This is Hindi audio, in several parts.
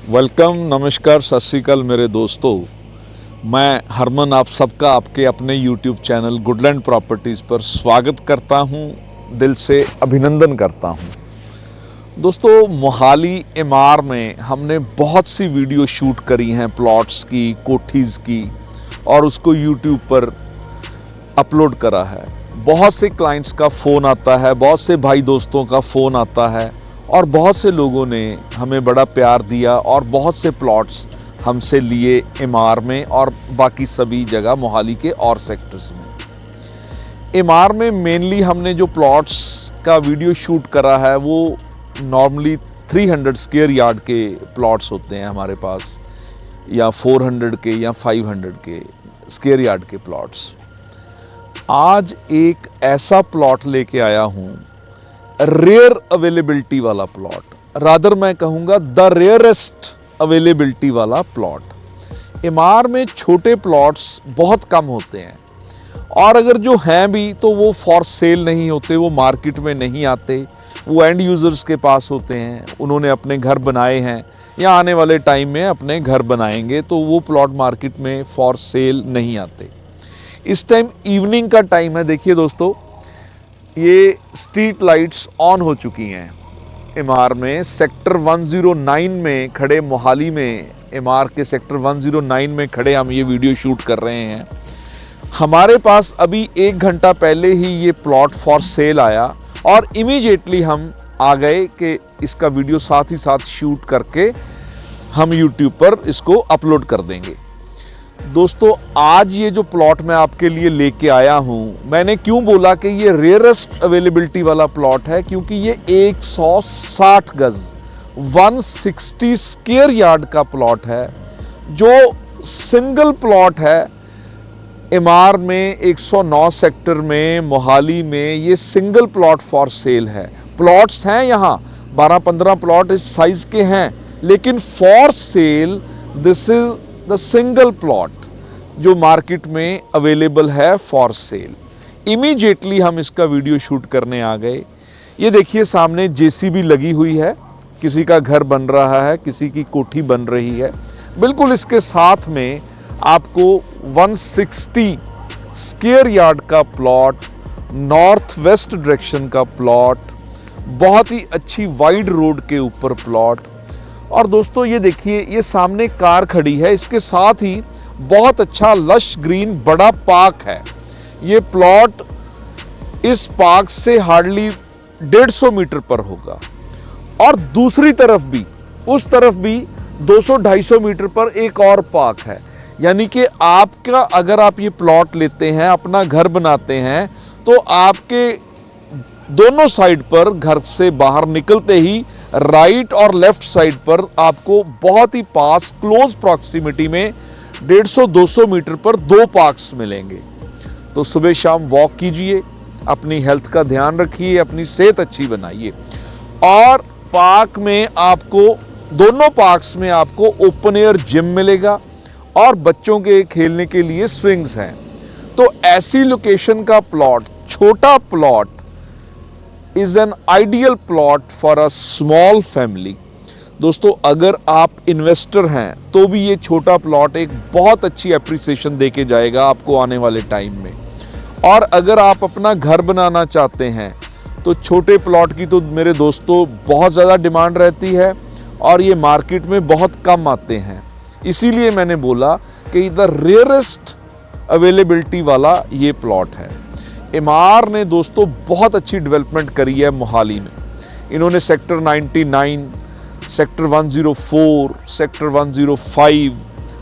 वेलकम, नमस्कार, सत श्री अकाल मेरे दोस्तों। मैं हरमन आप सबका आपके अपने यूट्यूब चैनल गुडलैंड प्रॉपर्टीज़ पर स्वागत करता हूं, दिल से अभिनंदन करता हूं। दोस्तों, मोहाली एमआर में हमने बहुत सी वीडियो शूट करी हैं प्लॉट्स की, कोठीज़ की, और उसको यूट्यूब पर अपलोड करा है। बहुत से क्लाइंट्स का फ़ोन आता है, बहुत से भाई दोस्तों का फ़ोन आता है और बहुत से लोगों ने हमें बड़ा प्यार दिया और बहुत से प्लॉट्स हमसे लिए एमआर में और बाकी सभी जगह मोहाली के और सेक्टर्स में। एमआर में मेनली हमने जो प्लॉट्स का वीडियो शूट करा है वो नॉर्मली 300 स्क्वायर यार्ड के प्लॉट्स होते हैं हमारे पास, या 400 के या 500 के स्क्वायर यार्ड के प्लॉट्स। आज एक ऐसा प्लॉट लेके आया हूँ, रेयर अवेलेबिलिटी वाला प्लॉट, रादर मैं कहूँगा द रेयरेस्ट अवेलेबिलिटी वाला प्लॉट। एमआर में छोटे प्लॉट्स बहुत कम होते हैं और अगर जो हैं भी तो वो फॉर सेल नहीं होते, वो मार्केट में नहीं आते, वो एंड यूज़र्स के पास होते हैं। उन्होंने अपने घर बनाए हैं या आने वाले टाइम में अपने घर बनाएंगे, तो वो प्लॉट मार्केट में फॉर सेल नहीं आते। इस टाइम इवनिंग का टाइम है। देखिए दोस्तों, ये स्ट्रीट लाइट्स ऑन हो चुकी हैं एमआर में। सेक्टर 109 में खड़े, मोहाली में एमआर के सेक्टर 109 में खड़े हम ये वीडियो शूट कर रहे हैं। हमारे पास अभी 1 घंटा पहले ही ये प्लॉट फॉर सेल आया और इमीडिएटली हम आ गए कि इसका वीडियो साथ ही साथ शूट करके हम यूट्यूब पर इसको अपलोड कर देंगे। दोस्तों, आज ये जो प्लॉट मैं आपके लिए लेके आया हूँ, मैंने क्यों बोला कि ये रेयरेस्ट अवेलेबिलिटी वाला प्लॉट है, क्योंकि ये 160 गज 160 स्क्वायर यार्ड का प्लॉट है, जो सिंगल प्लॉट है एमआर में 109 सेक्टर में, मोहाली में। ये सिंगल प्लॉट फॉर सेल है। प्लॉट्स हैं यहाँ 12-15 प्लॉट इस साइज के हैं, लेकिन for sale this is the single plot जो मार्केट में अवेलेबल है फॉर सेल। इमीडिएटली हम इसका वीडियो शूट करने आ गए। ये देखिए, सामने जेसीबी लगी हुई है, किसी का घर बन रहा है, किसी की कोठी बन रही है। बिल्कुल इसके साथ में आपको 160 स्क्वायर यार्ड का प्लॉट, नॉर्थ वेस्ट डायरेक्शन का प्लॉट, बहुत ही अच्छी वाइड रोड के ऊपर प्लॉट। और दोस्तों, ये देखिए, ये सामने कार खड़ी है, इसके साथ ही बहुत अच्छा लश ग्रीन बड़ा पार्क है। ये प्लॉट इस पार्क से हार्डली 150 मीटर पर होगा और दूसरी तरफ भी, उस तरफ भी 200-250 मीटर पर एक और पार्क है। यानी कि आपका, अगर आप ये प्लॉट लेते हैं, अपना घर बनाते हैं, तो आपके दोनों साइड पर, घर से बाहर निकलते ही राइट और लेफ्ट साइड पर आपको बहुत ही पास, क्लोज प्रॉक्सिमिटी में 150-200 मीटर पर 2 पार्क्स मिलेंगे। तो सुबह शाम वॉक कीजिए, अपनी हेल्थ का ध्यान रखिए, अपनी सेहत अच्छी बनाइए। और पार्क में आपको, दोनों पार्क्स में आपको ओपन एयर जिम मिलेगा और बच्चों के खेलने के लिए स्विंग्स हैं। तो ऐसी लोकेशन का प्लॉट, छोटा plot, is an ideal plot for a small family. दोस्तों, अगर आप इन्वेस्टर हैं तो भी ये छोटा प्लॉट एक बहुत अच्छी एप्रिसिएशन देके जाएगा आपको आने वाले टाइम में। और अगर आप अपना घर बनाना चाहते हैं तो छोटे प्लॉट की तो मेरे दोस्तों बहुत ज़्यादा डिमांड रहती है और ये मार्केट में बहुत कम आते हैं। इसीलिए मैंने बोला कि द रेयरेस्ट अवेलेबिलिटी वाला ये प्लॉट है। एमआर ने दोस्तों बहुत अच्छी डेवलपमेंट करी है मोहाली में। इन्होंने sector 99, sector 104, sector 105,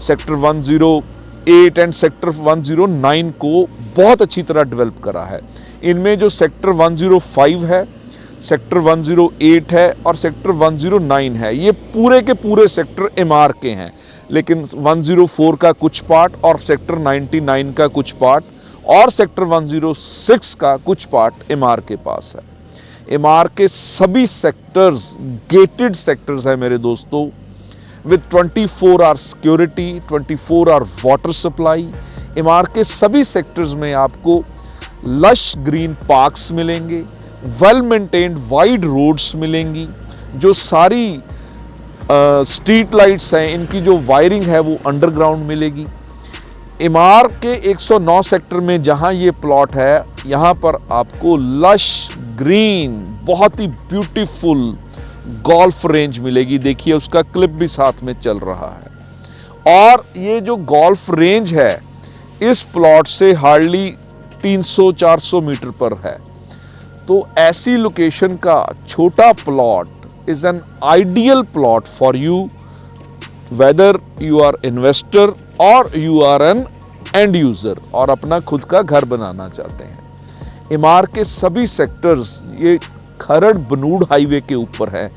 sector 108 and sector 109 को बहुत अच्छी तरह डेवलप करा है। इनमें जो सेक्टर 105 है, सेक्टर 108 है और सेक्टर 109 है, ये पूरे के पूरे सेक्टर एमआर के हैं। लेकिन 104 का कुछ पार्ट और सेक्टर 99 का कुछ पार्ट और सेक्टर 106 का कुछ पार्ट एमआर के पास है। एमआर के सभी सेक्टर्स गेटेड सेक्टर्स हैं मेरे दोस्तों, with 24 hour security, 24 hour water supply. MR के सभी सेक्टर्स में आपको लश ग्रीन पार्क्स मिलेंगे, वेल मेंटेन्ड वाइड रोड्स मिलेंगी, जो सारी स्ट्रीट लाइट्स हैं, इनकी जो वायरिंग है वो अंडरग्राउंड मिलेगी। एमआर के 109 सेक्टर में जहां ये प्लॉट है, यहां पर आपको लश ग्रीन बहुत ही ब्यूटीफुल गोल्फ रेंज मिलेगी। देखिए उसका क्लिप भी साथ में चल रहा है। और ये जो गोल्फ रेंज है इस प्लॉट से हार्डली 300-400 मीटर पर है। तो ऐसी लोकेशन का छोटा plot is an ideal plot for you, whether you are investor or you are an end user और अपना खुद का घर बनाना चाहते हैं। एमआर के सभी सेक्टर्स ये खरड़ बनूड़ हाईवे के ऊपर है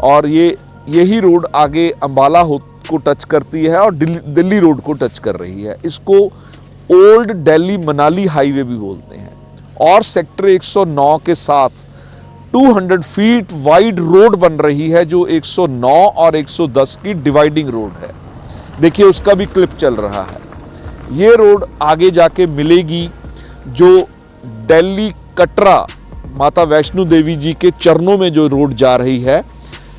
और यही रोड आगे अंबाला को टच करती है और दिल्ली रोड को टच कर रही है। इसको ओल्ड दिल्ली मनाली हाईवे भी बोलते हैं। और सेक्टर 109 के साथ 200 फीट वाइड रोड बन रही है जो 109 और 110 की डिवाइडिंग रोड है। देखिए उसका भी क्लिप चल रहा है। ये रोड आगे जाके मिलेगी जो दिल्ली कटरा माता वैष्णो देवी जी के चरणों में जो रोड जा रही है,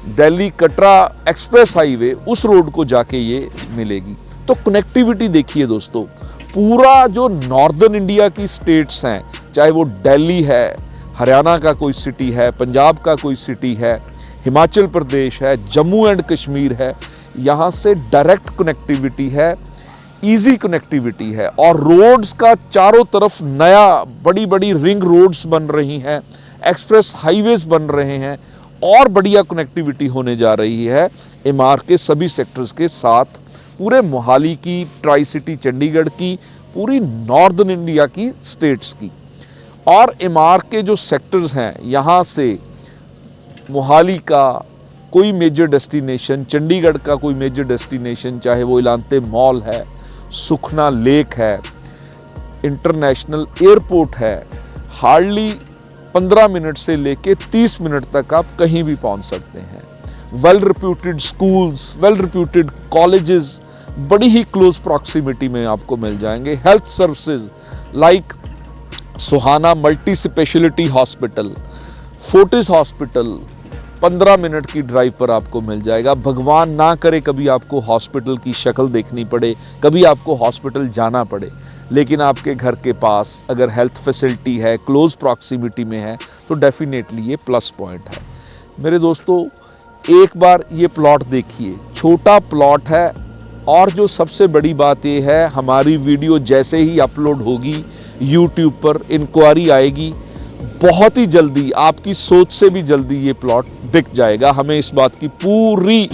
दिल्ली कटरा एक्सप्रेस हाईवे, उस रोड को जाके ये मिलेगी। तो कनेक्टिविटी देखिए दोस्तों, पूरा जो नॉर्दर्न इंडिया की स्टेट्स हैं, चाहे वो दिल्ली है, हरियाणा का कोई सिटी है, पंजाब का कोई सिटी है, हिमाचल प्रदेश है, जम्मू एंड कश्मीर है, यहाँ से डायरेक्ट कनेक्टिविटी है, इजी कनेक्टिविटी है। और रोड्स का चारों तरफ नया बड़ी बड़ी रिंग रोड्स बन रही हैं, एक्सप्रेस हाईवेज बन रहे हैं और बढ़िया कनेक्टिविटी होने जा रही है एमआर के सभी सेक्टर्स के साथ, पूरे मोहाली की, ट्राई सिटी चंडीगढ़ की, पूरी नॉर्दर्न इंडिया की स्टेट्स की। और एमआर के जो सेक्टर्स हैं, यहाँ से मोहाली का कोई मेजर डेस्टिनेशन, चंडीगढ़ का कोई मेजर डेस्टिनेशन, चाहे वो इलांते मॉल है, सुखना लेक है, इंटरनेशनल एयरपोर्ट है, हार्डली 15 मिनट से लेके 30 मिनट तक आप कहीं भी पहुंच सकते हैं। Well reputed schools, well reputed colleges बड़ी ही क्लोज प्रॉक्सिमिटी में आपको मिल जाएंगे। Health services like Suhana multi specialty hospital, Fortis hospital 15 minute की ड्राइव पर आपको मिल जाएगा। भगवान ना करे कभी आपको हॉस्पिटल की शक्ल देखनी पड़े, कभी आपको हॉस्पिटल जाना पड़े, लेकिन आपके घर के पास अगर हेल्थ फैसिलिटी है, क्लोज प्रॉक्सिमिटी में है, तो डेफिनेटली ये प्लस पॉइंट है। मेरे दोस्तों एक बार ये प्लॉट देखिए, छोटा प्लॉट है। और जो सबसे बड़ी बात ये है, हमारी वीडियो जैसे ही अपलोड होगी यूट्यूब पर, इंक्वायरी आएगी, बहुत ही जल्दी, आपकी सोच से भी जल्दी ये प्लॉट बिक जाएगा। हमें इस बात की पूरी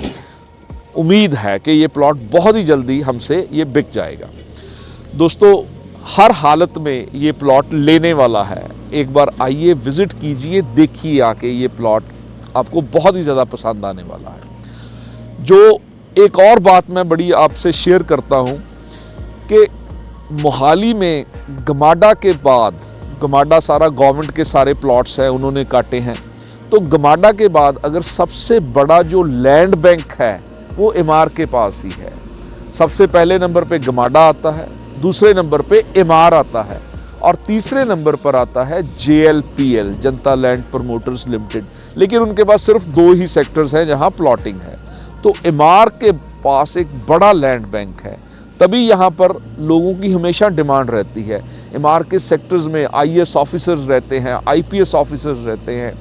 उम्मीद है कि ये प्लॉट बहुत ही जल्दी हमसे ये बिक जाएगा। दोस्तों हर हालत में ये प्लॉट लेने वाला है। एक बार आइए, विजिट कीजिए, देखिए आके, ये प्लॉट आपको बहुत ही ज़्यादा पसंद आने वाला है। जो एक और बात मैं बड़ी आपसे शेयर करता हूँ कि मोहाली में गमाडा के बाद, गमाडा सारा गवर्नमेंट के सारे प्लॉट्स हैं उन्होंने काटे हैं, तो गमाडा के बाद अगर सबसे बड़ा जो लैंड बैंक है वो एमआर के पास ही है। सबसे पहले नंबर पे गमाडा आता है, दूसरे नंबर पे एमआर आता है और तीसरे नंबर पर आता है JLPL, जनता लैंड प्रमोटर्स लिमिटेड। लेकिन उनके पास सिर्फ 2 ही सेक्टर्स हैं जहां प्लॉटिंग है। तो एमआर के पास एक बड़ा लैंड बैंक है, तभी यहाँ पर लोगों की हमेशा डिमांड रहती है। एमआर के सेक्टर्स में IAS ऑफिसर्स रहते हैं, IPS ऑफिसर्स रहते हैं,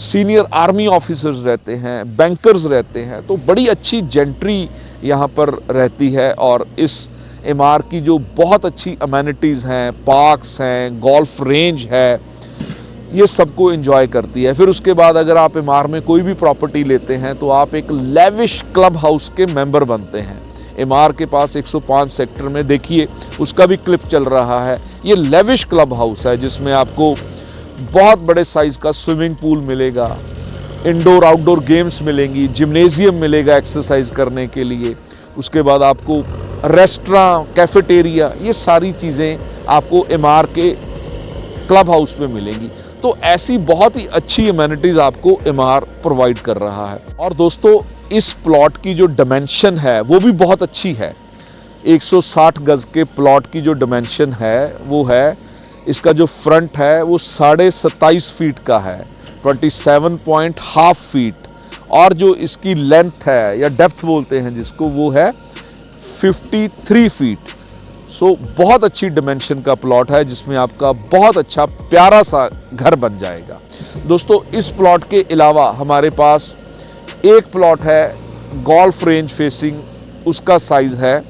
सीनियर आर्मी ऑफिसर्स रहते हैं, बैंकर्स रहते हैं, तो बड़ी अच्छी जेंट्री यहाँ पर रहती है। और इस एमआर की जो बहुत अच्छी अमेनिटीज़ हैं, पार्क्स हैं, गोल्फ रेंज है, ये सबको एंजॉय करती है। फिर उसके बाद अगर आप एमआर में कोई भी प्रॉपर्टी लेते हैं तो आप एक लेविश क्लब हाउस के मेंबर बनते हैं। एमआर के पास 105 सेक्टर में देखिए उसका भी क्लिप चल रहा है। ये लेविश क्लब हाउस है जिसमें आपको बहुत बड़े साइज़ का स्विमिंग पूल मिलेगा, इंडोर आउटडोर गेम्स मिलेंगी, जिम्नेजियम मिलेगा एक्सरसाइज करने के लिए। उसके बाद आपको रेस्टोरेंट, कैफेटेरिया, ये सारी चीज़ें आपको एमआर के क्लब हाउस में मिलेंगी। तो ऐसी बहुत ही अच्छी अमेनिटीज़ आपको एमआर प्रोवाइड कर रहा है। और दोस्तों इस प्लॉट की जो डायमेंशन है वो भी बहुत अच्छी है। 160 गज के प्लॉट की जो डायमेंशन है वो है, इसका जो फ्रंट है वो 27.5 फीट का है, 27.5 फीट, और जो इसकी लेंथ है या डेप्थ बोलते हैं जिसको, वो है 53 फीट। सो बहुत अच्छी डिमेंशन का प्लॉट है जिसमें आपका बहुत अच्छा प्यारा सा घर बन जाएगा। दोस्तों इस प्लॉट के अलावा हमारे पास एक प्लॉट है गोल्फ रेंज फेसिंग, उसका साइज है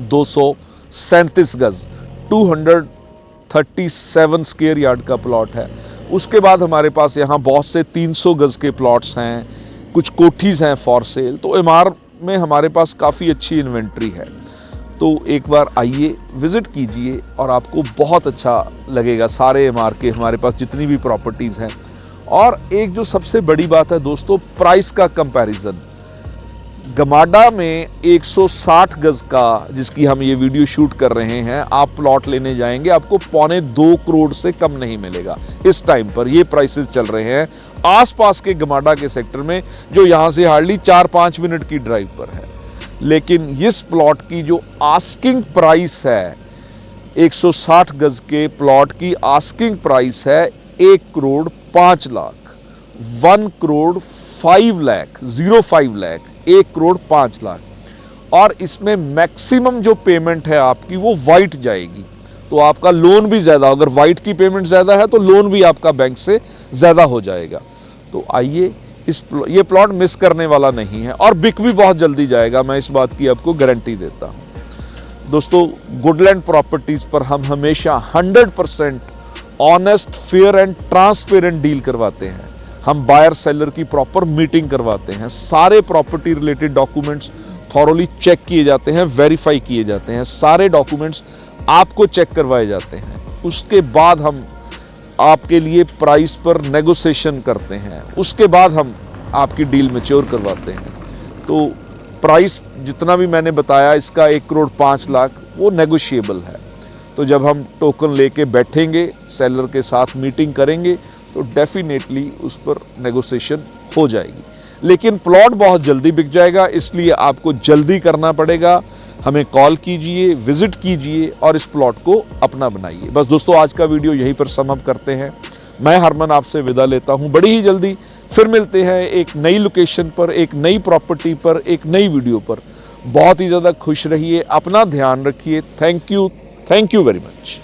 237 गज, 237 स्क्वायर यार्ड का प्लॉट है। उसके बाद हमारे पास यहाँ बहुत से 300 गज के प्लॉट्स हैं, कुछ कोठीज़ हैं फॉर सेल। तो एमआर में हमारे पास काफ़ी अच्छी इन्वेंट्री है। तो एक बार आइए, विज़िट कीजिए और आपको बहुत अच्छा लगेगा सारे एमआर के हमारे पास जितनी भी प्रॉपर्टीज़ हैं। और एक जो सबसे बड़ी बात है दोस्तों, प्राइस का कंपैरिजन। गमाडा में 160 गज का, जिसकी हम ये वीडियो शूट कर रहे हैं, आप प्लॉट लेने जाएंगे आपको 2.25 करोड़ से कम नहीं मिलेगा। इस टाइम पर ये प्राइसेस चल रहे हैं आसपास के गमाडा के सेक्टर में, जो यहाँ से हार्डली 4-5 मिनट की ड्राइव पर है। लेकिन इस प्लॉट की जो आस्किंग प्राइस है, 160 गज के प्लॉट की आस्किंग प्राइस है 1 करोड़ 5 लाख, 1 करोड़ 5 लाख, 05 लाख, 1 करोड़ 5 लाख। और इसमें मैक्सिमम जो पेमेंट है आपकी वो वाइट जाएगी, तो आपका लोन भी ज़्यादा, अगर वाइट की पेमेंट ज़्यादा है तो लोन भी आपका बैंक से ज़्यादा हो जाएगा। तो आइए, ये प्लॉट मिस करने वाला नहीं है और बिक भी बहुत जल्दी जाएगा, मैं इस बात की आपको गारंटी देता हूँ। दोस्तों गुडलैंड प्रॉपर्टीज़ पर हम हमेशा 100% honest, fair and transparent deal करवाते हैं। हम बायर सेलर की प्रॉपर मीटिंग करवाते हैं, सारे property related documents thoroughly check किए जाते हैं, वेरीफाई किए जाते हैं, सारे डॉक्यूमेंट्स आपको चेक करवाए जाते हैं। उसके बाद हम आपके लिए प्राइस पर नेगोशिएशन करते हैं, उसके बाद हम आपकी डील मैच्योर करवाते हैं। तो प्राइस जितना भी मैंने बताया इसका 1 करोड़ 5 लाख, वो नेगोशिएबल है। तो जब हम टोकन लेके बैठेंगे, सेलर के साथ मीटिंग करेंगे, तो डेफिनेटली उस पर नेगोशिएशन हो जाएगी। लेकिन प्लॉट बहुत जल्दी बिक जाएगा, इसलिए आपको जल्दी करना पड़ेगा। हमें कॉल कीजिए, विजिट कीजिए और इस प्लॉट को अपना बनाइए। बस दोस्तों आज का वीडियो यहीं पर सम अप करते हैं। मैं हरमन आपसे विदा लेता हूं। बड़ी ही जल्दी फिर मिलते हैं एक नई लोकेशन पर, एक नई प्रॉपर्टी पर, एक नई वीडियो पर। बहुत ही ज़्यादा खुश रहिए, अपना ध्यान रखिए। Thank you very much.